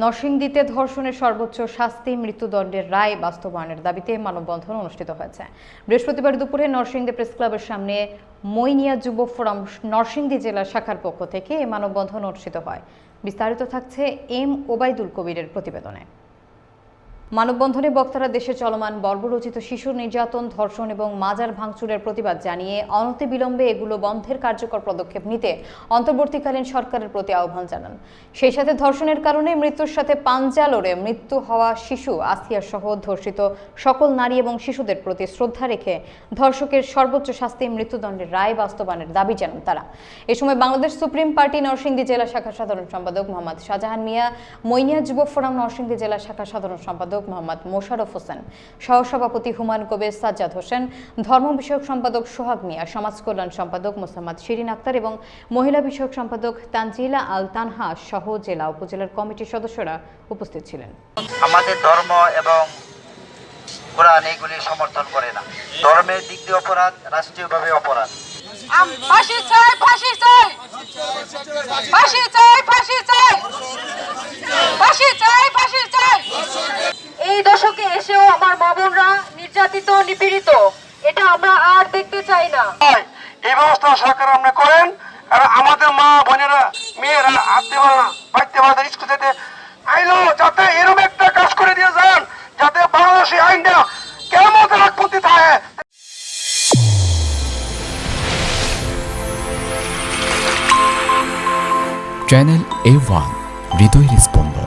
নরসিংদীতে ধর্ষণের সর্বোচ্চ শাস্তি মৃত্যুদণ্ডের রায় বাস্তবায়নের দাবিতে মানববন্ধন অনুষ্ঠিত হয়েছে। বৃহস্পতিবার দুপুরে নরসিংদী প্রেস ক্লাবের সামনে মইনিয়া যুব ফোরাম নরসিংদী জেলা শাখার পক্ষ থেকে এই মানববন্ধন অনুষ্ঠিত হয়। বিস্তারিত থাকছে এম ওবায়দুল কবিরের প্রতিবেদনে। মানববন্ধনে বক্তারা দেশে চলমান বর্বরোচিত শিশু নির্যাতন, ধর্ষণ এবং মাজার ভাঙচুরের প্রতিবাদ জানিয়ে অনতিবিলম্বে এগুলো বন্ধের কার্যকর পদক্ষেপ নিতে অন্তর্বর্তীকালীন সরকারের প্রতি আহ্বান জানান। সেই সাথে ধর্ষণের কারণে মৃত্যুর সাথে পাঞ্জা লড়ে মৃত্যু হওয়া শিশু আসিয়া সহ ধর্ষিত সকল নারী এবং শিশুদের প্রতি শ্রদ্ধা রেখে ধর্ষকের সর্বোচ্চ শাস্তি মৃত্যুদণ্ডের রায় বাস্তবায়নের দাবি জানান তারা। এ সময় বাংলাদেশ সুপ্রিম পার্টি নরসিংদী জেলা শাখার সাধারণ সম্পাদক মোহাম্মদ শাহজাহান মিয়া, মইনিয়া যুব ফোরাম নরসিংদী জেলা শাখার সাধারণ সম্পাদক মোহাম্মদ মোশাররফ হোসেন, সহসভাপতি হুমায়ুন কবির সাজ্জাদ হোসেন, ধর্ম বিষয়ক সম্পাদক সোহাগ মিয়া, সমাজ কল্যাণ সম্পাদক মোসাম্মদ শিরিন আক্তার এবং মহিলা বিষয়ক সম্পাদক তানজিলা আল তানহা সহ জেলা উপজেলার কমিটির সদস্যরা উপস্থিত ছিলেন। আমাদের ধর্ম এবং কোরআন এগুলি সমর্থন করে না। ধর্মের দিক দিয়ে অপরাধ, রাষ্ট্রীয়ভাবে অপরাধ। ফাঁসি চাই, ফাঁসি চাই, ফাঁসি চাই, ফাঁসি চাই, ফাঁসি চাই, ফাঁসি চাই। এই দশকে এসেও আমার মা বোনরা নির্যাতিত, নিপীড়িত, এটা আমরা আর দেখতে চাই না। এই ব্যবস্থা সরকার আপনি করেন, আর আমাদের মা বোনেরা, মেয়েরা হাঁটতে পারে না, বাইতে পারে না, স্কুল যেতে আইলো, যাতে এরকম একটা কাজ করে দিয়ে যান যাতে বাংলাদেশি আইনটা কেমন রাখপতি থাকে। চ্যানেল A1 হৃদয়ের স্পন্দন।